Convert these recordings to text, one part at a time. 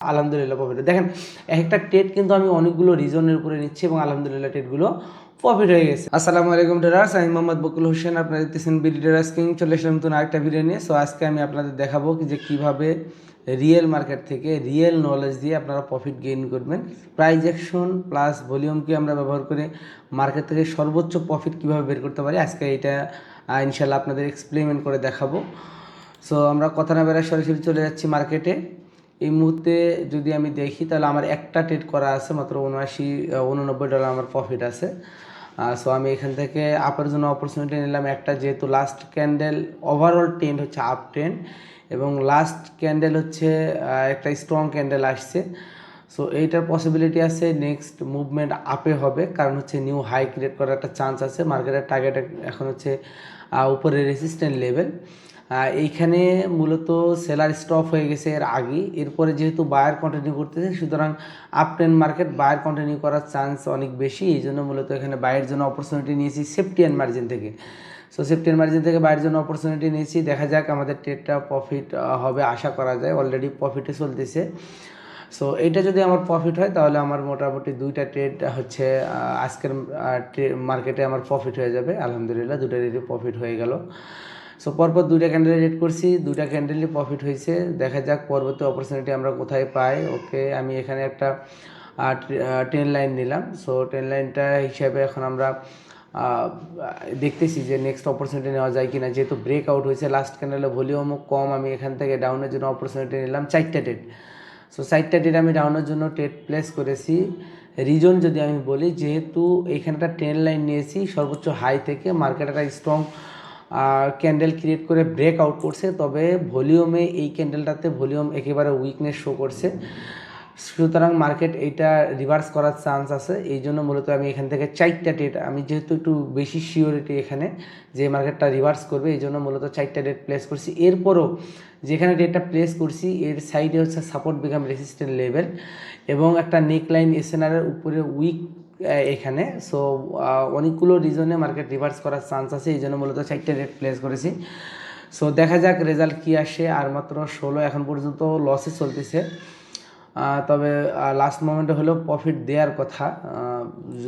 আলহামদুলিল্লাহ প্রফিট। দেখেন একটা ট্রেড কিন্তু আমি অনেকগুলো রিজনের উপরে নিচ্ছি এবং আলহামদুলিল্লাহ ট্রেডগুলো প্রফিট হয়ে গেছে। আসসালামু আলাইকুম ট্রেডার্স, আমি মোহাম্মদ বকুল হোসেন, আপনারা দেখতেছেন বিডি ট্রেডার্স কিং। চলে আসলাম নতুন আরেকটা ভিডিও নিয়ে। সো আজকে আমি আপনাদের দেখাবো যে কীভাবে রিয়েল মার্কেট থেকে রিয়েল নলেজ দিয়ে আপনারা প্রফিট গেইন করবেন। প্রাইস অ্যাকশন প্লাস ভলিউমকে আমরা ব্যবহার করে মার্কেট থেকে সর্বোচ্চ প্রফিট কীভাবে বের করতে পারি, আজকে এটা ইনশাল্লাহ আপনাদের এক্সপেরিমেন্ট করে দেখাবো। সো আমরা কথা না বেড়ায় সরাসরি চলে যাচ্ছি মার্কেটে। এই মুহূর্তে যদি আমি দেখি তাহলে আমার একটা ট্রেড করা আছে মাত্র $89 আমার প্রফিট আছে। সো আমি এখান থেকে আপের জন্য অপরচুনিটি নিলাম একটা, যেহেতু লাস্ট ক্যান্ডেল ওভারঅল ট্রেন্ড হচ্ছে আপ ট্রেন্ড এবং লাস্ট ক্যান্ডেল হচ্ছে একটা স্ট্রং ক্যান্ডেল আসছে। সো এইটার পসিবিলিটি আছে নেক্সট মুভমেন্ট আপে হবে, কারণ হচ্ছে নিউ হাই ক্রিয়েট করার একটা চান্স আছে। মার্কেটের টার্গেট এখন হচ্ছে উপরে রেসিস্ট্যান্ট লেভেল। এইখানে মূলত সেলার স্টপ হয়ে গেছে এর আগে, এরপরে যেহেতু বায়ার কন্টিনিউ করতেছে, সুতরাং up trend market buyer continue করার চান্স অনেক বেশি। এই জন্য মূলত এখানে বায়ের জন্য অপরচুনিটি নিয়েছি সেফটি অ্যান্ড মার্জিন থেকে। সো সেফটি অ্যান্ড মার্জিন থেকে বায়ের জন্য অপরচুনিটি নিয়েছি। দেখা যাক আমাদের ট্রেডটা প্রফিট হবে আশা করা যায়, অলরেডি প্রফিটে চলতেছে। সো এইটা যদি আমার প্রফিট হয় তাহলে আমার মোটামুটি দুইটা ট্রেড হচ্ছে আজকের মার্কেটে আমার প্রফিট হয়ে যাবে। আলহামদুলিল্লাহ দুটো ট্রেডে প্রফিট হয়ে গেল। সো পরপর দুইটা ক্যান্ডেল রেড করছি, দুইটা ক্যান্ডেলই প্রফিট হয়েছে। দেখা যাক পরবর্তী অপরচুনিটি আমরা কোথায় পাই। ওকে, আমি এখানে একটা ট্রেন লাইন নিলাম। সো ট্রেন লাইনটা হিসাবে এখন আমরা দেখতেছি যে নেক্সট অপরচুনিটি নেওয়া যায় কিনা। যেহেতু ব্রেক আউট হয়েছে লাস্ট ক্যান্ডেলে, ভলিউমও কম, আমি এখান থেকে ডাউনের জন্য অপরচুনিটি নিলাম 4টা ট্রেড। সো 4টা ট্রেড আমি ডাউনের জন্য ট্রেড প্লেস করেছি। রিজন যদি আমি বলি, যেহেতু এইখানে একটা ট্রেন লাইন নিয়েছি সর্বোচ্চ হাই থেকে, মার্কেট একটা স্ট্রং ক্যান্ডেল ক্রিয়েট করে ব্রেক আউট করছে, তবে ভলিউমে এই ক্যান্ডেলটাতে ভলিউম একেবারে উইকনেস শো করছে। সুতরাং মার্কেট এইটা রিভার্স করার চান্স আছে। এই জন্য মূলত আমি এখান থেকে 4টা ডেট, আমি যেহেতু একটু বেশি শিওরিটি এখানে যে মার্কেটটা রিভার্স করবে, এই জন্য মূলত 4টা ডেট প্লেস করছি। এরপরও যেখানে ডেটটা প্লেস করছি এর সাইডে হচ্ছে সাপোর্ট বিকাম রেসিস্ট্যান্ট লেভেল এবং একটা নেকলাইন এসএনআরের উপরে উইক এখানে। সো অনেকগুলো রিজনে মার্কেট রিভার্স করার চান্স আছে, এই জন্য মূলত 4টা রেট প্লেস করেছি। সো দেখা যাক রেজাল্ট কী আসে। আর মাত্র 16 এখন পর্যন্ত লসে চলতেছে, তবে লাস্ট মোমেন্টে হলেও প্রফিট দেওয়ার কথা।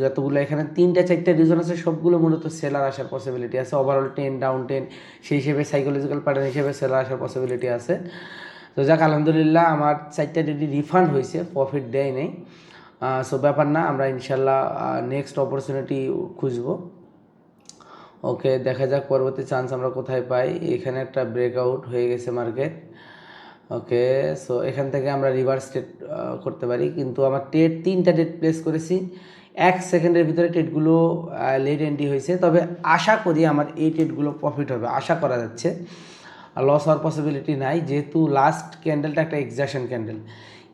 যতগুলো এখানে 3-4টা রিজন আছে, সবগুলো মূলত সেলার আসার পসিবিলিটি আছে। ওভারঅল 10 ডাউন 10, সেই হিসেবে সাইকোলজিক্যাল প্যাটার্ন হিসেবে সেলার আসার পসিবিলিটি আছে। তো যাক আলহামদুলিল্লাহ আমার 4টা ডেটই রিফান্ড হয়েছে, প্রফিট দেয় নেই। সো ব্যাপার না, আমরা ইনশাল্লাহ নেক্সট অপরচুনিটি খুঁজবো। ওকে, দেখা যাক পরবর্তী চান্স আমরা কোথায় পাই। এখানে একটা ব্রেকআউট হয়ে গেছে মার্কেট। ওকে, সো এখান থেকে আমরা রিভার্স ট্রেড করতে পারি, কিন্তু আমার ট্রেড 3টা ট্রেড প্লেস করেছি, 1 সেকেন্ডের ভিতরে ট্রেডগুলো লেট এন্ট্রি হয়েছে। তবে আশা করি আমার এই ট্রেডগুলো প্রফিট হবে, আশা করা যাচ্ছে। লস হওয়ার পসিবিলিটি নাই, যেহেতু লাস্ট ক্যান্ডেলটা একটা এক্সাকশন ক্যান্ডেল।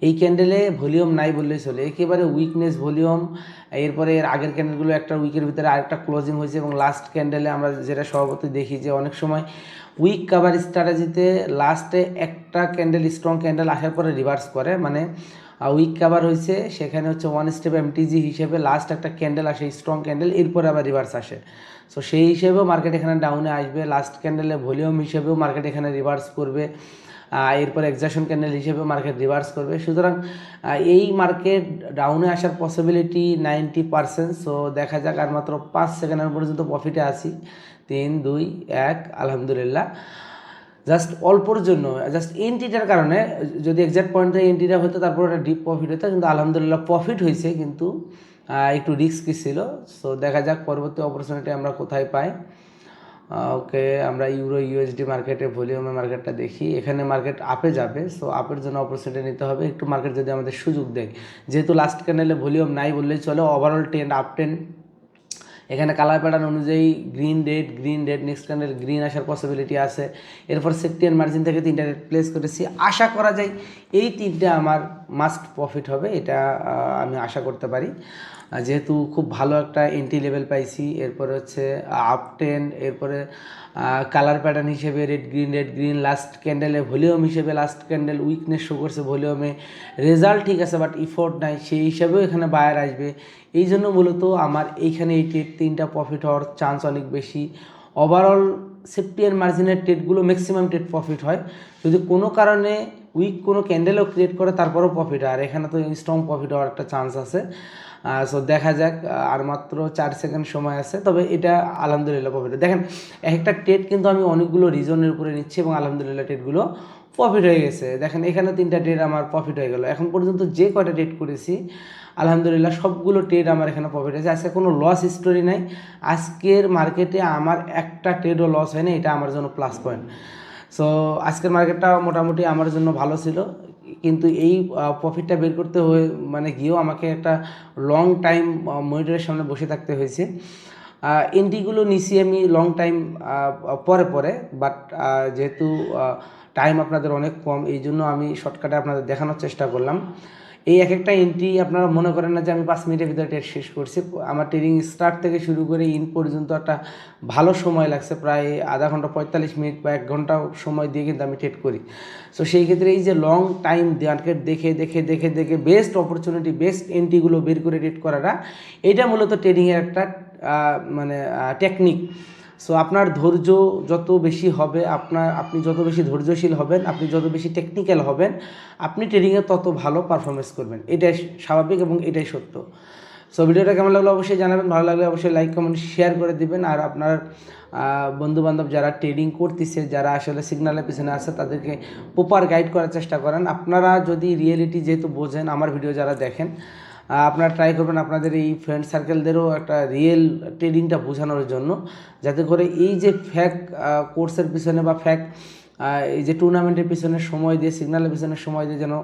এই ক্যান্ডেলে ভলিউম নাই বললেই চলে, একেবারে উইকনেস ভলিউম। এরপরে এর আগের ক্যান্ডেলগুলো একটা উইকের ভিতরে আরেকটা ক্লোজিং হয়েছে এবং লাস্ট ক্যান্ডেলে আমরা যেটা স্বভাবতই দেখি যে অনেক সময় উইক কাভার স্ট্র্যাটেজিতে লাস্টে একটা ক্যান্ডেল স্ট্রং ক্যান্ডেল আসার পরে রিভার্স করে, মানে উইক কাভার হয়েছে সেখানে হচ্ছে ওয়ান স্টেপ এমটিজি হিসেবে লাস্ট একটা ক্যান্ডেল আসে স্ট্রং ক্যান্ডেল, এরপরে আবার রিভার্স আসে। সো সেই হিসেবেও মার্কেট এখানে ডাউনে আসবে, লাস্ট ক্যান্ডেলে ভলিউম হিসেবেও মার্কেট এখানে রিভার্স করবে, এরপর এক্সাকশন ক্যান্ডেল হিসেবে মার্কেট রিভার্স করবে। সুতরাং এই মার্কেট ডাউনে আসার পসিবিলিটি 90%। সো দেখা যাক, আর মাত্র 5 সেকেন্ডের পর্যন্ত প্রফিটে আসি। 3, 2, 1, আলহামদুলিল্লাহ। জাস্ট অল্পর জন্য, জাস্ট এন্ট্রিটার কারণে, যদি এক্সাক্ট পয়েন্টে এন্ট্রিটা হতো তারপর একটা ডিপ প্রফিট হতো, কিন্তু আলহামদুলিল্লাহ প্রফিট হয়েছে, কিন্তু একটু রিস্কি ছিল। সো দেখা যাক পরবর্তী অপরচুনিটি আমরা কোথায় পাই। ওকে, আমরা ইউরো ইউএসডি মার্কেটে ভলিউমের মার্কেটটা দেখি। এখানে মার্কেট আপে যাবে, সো আপের জন্য অপরচুনিটি নিতে হবে একটু। মার্কেট যদি আমাদের সুযোগ দেয়, যেহেতু লাস্ট ক্যান্ডেলে ভলিউম নাই বললেই চলে, ওভারঅল ট্রেন্ড আপ ট্রেন্ড। এখানে কালার প্যাটার্ন অনুযায়ী green red next candle green আসার পসিবিলিটি আছে। এরপর সেফটি অ্যান্ড মার্জিন থেকে 3টা রেট প্লেস করেছি, আশা করা যায় এই 3টা আমার মাস্ট প্রফিট হবে, এটা আমি আশা করতে পারি, যেহেতু খুব ভালো একটা এন্ট্রি লেভেল পাইছি। এরপরে হচ্ছে আপ ট্রেন্ড, এরপরে কালার প্যাটার্ন হিসেবে রেড গ্রিন, লাস্ট ক্যান্ডেলে ভলিউম হিসেবে লাস্ট ক্যান্ডেল উইকনেস শো করছে ভলিউমে, রেজাল্ট ঠিক আছে বাট ইফোর্ট নাই, সেই হিসাবেও এখানে বায়ার আসবে। এই জন্য মূলত আমার এইখানে এই ট্রেড 3টা প্রফিট হওয়ার চান্স অনেক বেশি। ওভারঅল সেফটি অ্যান্ড মার্জিনের ট্রেডগুলো ম্যাক্সিমাম ট্রেড প্রফিট হয়। যদি কোনো কারণে উইক কোনো ক্যান্ডেলও ক্রিয়েট করে তারপরেও প্রফিট হয়, আর এখানে তো স্ট্রং প্রফিট হওয়ার একটা চান্স আছে। সো দেখা যাক, আর মাত্র 4 সেকেন্ড সময় আছে, তবে এটা আলহামদুলিল্লাহ প্রফিট। দেখেন একটা ট্রেড কিন্তু আমি অনেকগুলো রিজনের উপরে নিচ্ছি এবং আলহামদুলিল্লাহ ট্রেডগুলো প্রফিট হয়ে গেছে। দেখেন এখানে 3টা ট্রেড আমার প্রফিট হয়ে গেল। এখন পর্যন্ত যে কয়টা ট্রেড করেছি আলহামদুলিল্লাহ সবগুলো ট্রেড আমার এখানে প্রফিট হয়েছে। আজকে কোনো লস স্টোরি নাই, আজকের মার্কেটে আমার একটা ট্রেডও লস হয়নি, এটা আমার জন্য প্লাস পয়েন্ট। সো আজকের মার্কেটটা মোটামুটি আমার জন্য ভালো ছিল, কিন্তু এই প্রফিটটা বের করতে হয়ে মানে গিয়েও আমাকে একটা লং টাইম মনিটরের সামনে বসে থাকতে হয়েছে। এন্ট্রিগুলো নিছি আমি লং টাইম পরে পরে, বাট যেহেতু টাইম আপনাদের অনেক কম, এই জন্য আমি শর্টকাটে আপনাদের দেখানোর চেষ্টা করলাম। এই একটা এন্ট্রি আপনারা মনে করেন না যে আমি 5 মিনিটের ভিতরে ট্রেড শেষ করছি। আমার ট্রেডিং স্টার্ট থেকে শুরু করে ইন পর্যন্ত একটা ভালো সময় লাগছে, প্রায় আধা ঘন্টা 45 মিনিট বা 1 ঘন্টা সময় দিয়ে কিন্তু আমি ট্রেড করি। সো সেই ক্ষেত্রে এই যে লং টাইম মার্কেট দেখে দেখে দেখে দেখে বেস্ট অপরচুনিটি, বেস্ট এন্ট্রিগুলো বের করে ট্রেড করাটা, এটা মূলত ট্রেডিংয়ের একটা মানে টেকনিক। সো আপনার ধৈর্য যত বেশি হবে, আপনি যত বেশি ধৈর্যশীল হবেন, আপনি যত বেশি টেকনিক্যাল হবেন, আপনি ট্রেডিংয়ে তত ভালো পারফরমেন্স করবেন। এটাই স্বাভাবিক এবং এটাই সত্য। সো ভিডিওটা কেমন লাগলো অবশ্যই জানাবেন, ভালো লাগলে অবশ্যই লাইক কমেন্ট শেয়ার করে দিবেন। আর আপনার বন্ধুবান্ধব যারা ট্রেডিং করতেছে, যারা আসলে সিগন্যালের পিছনে আছে, তাদেরকে প্রপার গাইড করার চেষ্টা করেন। আপনারা যদি রিয়েলিটি যেহেতু বোঝেন, আমার ভিডিও যারা দেখেন, আপনারা ট্রাই করবেন আপনাদের এই ফ্রেন্ড সার্কেলদেরও একটা রিয়েল ট্রেডিংটা বোঝানোর জন্য, যাতে করে এই যে ফ্যাক কোর্সের পিছনে বা ফ্যাক এই যে টুর্নামেন্টের পিছনে সময় দিয়ে, সিগন্যালের পিছনে সময় দিয়ে যেন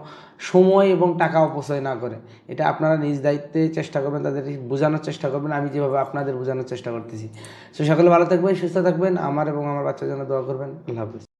সময় এবং টাকা অপচয় না করে। এটা আপনারা নিজ দায়িত্বে চেষ্টা করবেন, তাদের বোঝানোর চেষ্টা করবেন, আমি যেভাবে আপনাদের বোঝানোর চেষ্টা করতেছি। সো সকলে ভালো থাকবেন, সুস্থ থাকবেন, আমার এবং আমার বাচ্চার জন্য দোয়া করবেন। আল্লাহ হাফিজ।